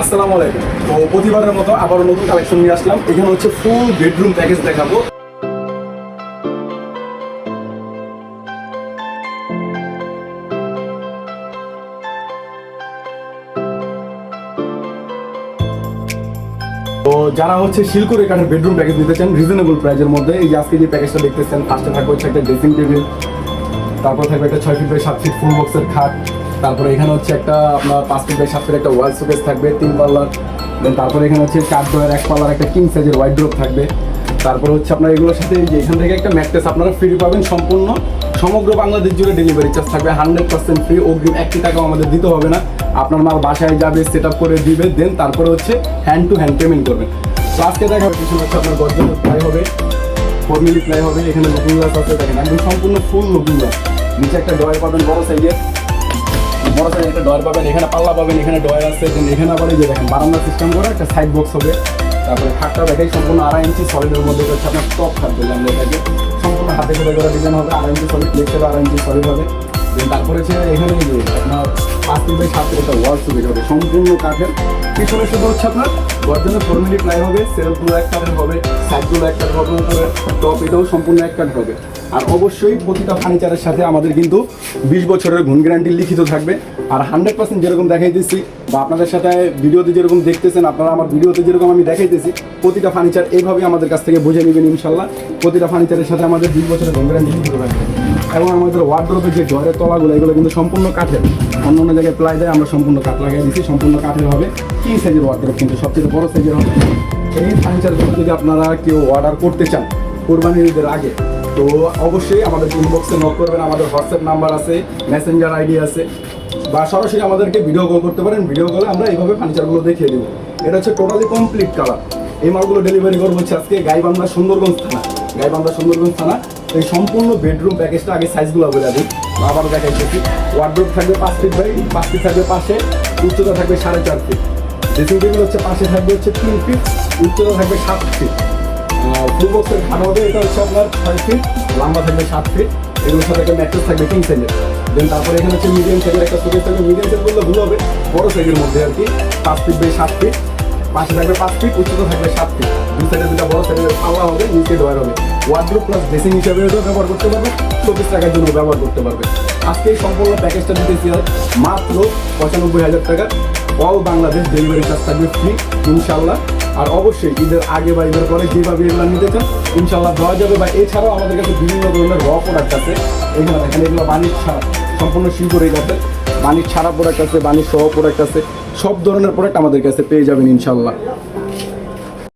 আসসালামু আলাইকুম। তো প্রতিবারের মতো আবারও নতুন কালেকশন নিয়ে আসলাম। এখানে হচ্ছে ফুল বেডরুম প্যাকেজ দেখাবো। তো যারা হচ্ছে শিলকুড়ি কাঠের বেডরুম প্যাকেজ নিতে চান রিজনেবল প্রাইসের মধ্যে, এই যে আজকে যে প্যাকেজটা দেখতেছেন, ফার্স্টে থাকবে হচ্ছে একটা ড্রেসিং টেবিল, তারপর থাকবে একটা 6 ফিট বাই 7 ফিট ফুল বক্সের খাট, তারপরে এখানে হচ্ছে একটা আপনার 5 ফিট বাই 7 ফিট একটা ওয়াল শোকেস থাকবে 3 পাল্লার, দেন তারপরে এখানে হচ্ছে 4 ডয়ার 1 পাল্লার একটা কিং সাইজের ওয়াইড্রোপ থাকবে। তারপর হচ্ছে আপনার এগুলোর সাথে যে এখান থেকে একটা ম্যাট্রেস আপনারা ফ্রি পাবেন, সম্পূর্ণ সমগ্র বাংলাদেশ জুড়ে ডেলিভারি চার্জ থাকবে 100% ফ্রি। অগ্রিম 1 টাকাও আমাদের দিতে হবে না, আপনার মাল বাসায় যাবে, সেট আপ করে দিবে, দেন তারপরে হচ্ছে হ্যান্ড টু হ্যান্ড পেমেন্ট করবেন। তো আজকে দেখা হবে কিছু হচ্ছে আপনার গর্জন প্লাই হবে, 4 মিলি প্লাই হবে, এখানে লুকিং গ্লাস আছে, দেখেন একদম সম্পূর্ণ ফুল লুকিং গ্লাস। নিচে একটা ডয়ার পাবেন বড় সাইজের একটা ডয়ার পাবেন, এখানে পাল্লা পাবেন, এখানে ডয়ার আছে, দেন এখানে আবার এই যে দেখেন বারান্দা সিস্টেম করে একটা সাইড বক্স হবে। তারপরে খাটটা দেখাই সম্পূর্ণ 2.5 ইঞ্চি সলিডের মধ্যে হচ্ছে আপনার টপ খাট বলে আমরা এটাকে, সম্পূর্ণ হাতে করে করা ডিজাইন হবে, 2.5 ইঞ্চি সলিড, লেগটা 2.5 ইঞ্চি সলিড হবে। দেন তারপরে হচ্ছে এখানে এই যে আপনার 5 ফিট বাই 7 ফিট একটা ওয়াল সুবিধ হবে সম্পূর্ণ কাঠের। পিছনে শুধু হচ্ছে আপনার গর্জনের 4 মিলি প্লাই হবে, সেলফগুলো এক কাঠের হবে, সাইডগুলো এক কাঠ হবে, উপরে টপ এটাও সম্পূর্ণ এক কাঠ হবে। আর অবশ্যই প্রতিটা ফার্নিচারের সাথে আমাদের কিন্তু 20 বছরের গুণ গ্যারান্টি লিখিত থাকবে। আর 100% যেরকম দেখাইতেছি বা আপনাদের সাথে ভিডিওতে যেরকম দেখতেছেন, আপনারা আমার ভিডিওতে যেরকম আমি দেখাইতেছি, প্রতিটা ফার্নিচার এইভাবে আমাদের কাছ থেকে বুঝে নেবেন ইনশাল্লাহ। প্রতিটা ফার্নিচারের সাথে আমাদের 20 বছরের গুণ গ্যারান্টি লিখিত থাকবে। এবং আমাদের ওয়ার্ডরোবের যে ডয়ারের তলাগুলো, এগুলো কিন্তু সম্পূর্ণ কাঠের, অন্য অন্য জায়গায় প্লাই দেয়, আমরা সম্পূর্ণ কাঠ লাগিয়ে দিচ্ছি, সম্পূর্ণ কাঠের হবে। কিং সাইজের ওয়ার্ডরোব, কিন্তু সবচেয়ে বড় সাইজের হবে। এই ফার্নিচারগুলো যদি আপনারা কেউ অর্ডার করতে চান কোরবানির ঈদের আগে, তো অবশ্যই আমাদের ইনবক্সে নক করবেন। আমাদের হোয়াটসঅ্যাপ নাম্বার আছে, মেসেঞ্জার আইডি আছে, বা সরাসরি আমাদেরকে ভিডিও কল করতে পারেন। ভিডিও কলে আমরা এইভাবে ফার্নিচারগুলো দেখিয়ে দেবো। এটা হচ্ছে টোটালি কমপ্লিট কালার। এই মালগুলো ডেলিভারি করবো হচ্ছে আজকে গাইবান্ধা সুন্দরগঞ্জ থানা, গাইবান্ধা সুন্দরগঞ্জ থানা। এই সম্পূর্ণ বেডরুম প্যাকেজটা আগে সাইজগুলো বলে দিই, আবারও দেখাইতেছি। ওয়ার্ডরোব থাকবে 5 ফিট বাই 5 ফিট থাকবে পাশে, উচ্চতা থাকবে 4.5 ফিট। ড্রেসিং টেবিল হচ্ছে পাশে থাকবে হচ্ছে 3 ফিট, উচ্চতা থাকবে 7 ফিট। ফুল বক্সের খাট হবে, এটা হচ্ছে আপনার 6 ফিট, লম্বা থাকবে 7 ফিট। এগুলোর সাথে একটা ম্যাট্রেস থাকবে কিং সাইজের। দেন তারপরে এখানে হচ্ছে মিডিয়াম সাইজের একটা শোকেস থাকবে, মিডিয়াম সাইজ বললে ভুল হবে, বড় সাইজের মধ্যে আর কি, 5 ফিট বাই 7 ফিট। পাশে থাকবে 5 ফিট, উচ্চতা থাকবে 7 ফিট। দুই সাইডে দুটা বড় সাইজের পাল্লা হবে, নিচে ডয়ার হবে। ওয়ার্ডরোব প্লাস ড্রেসিং হিসাবে ব্যবহার করতে পারবে, 24 টাকার জন্য ব্যবহার করতে পারবে। আজকে এই সম্পূর্ণ প্যাকেজটা দিতেছি মাত্র 95,000 টাকা। অল বাংলাদেশ ডেলিভারি চার্জ থাকবে ফ্রি ইনশাল্লাহ। আর অবশ্যই ঈদের আগে বা ঈদের পরে যেভাবে এগুলো নিতে চান ইনশাল্লাহ দেওয়া যাবে। বা এছাড়াও আমাদের কাছে বিভিন্ন ধরনের র প্রোডাক্ট আছে। এখানে দেখেন এগুলো বাণিজ্য ছাড়া, সম্পূর্ণ শিল্পের কাছে বাণিজ্য ছাড়া প্রোডাক্ট আছে, বাণিজ্য সহ প্রোডাক্ট আছে, সব ধরনের প্রোডাক্ট আমাদের কাছে পেয়ে যাবেন ইনশাল্লাহ।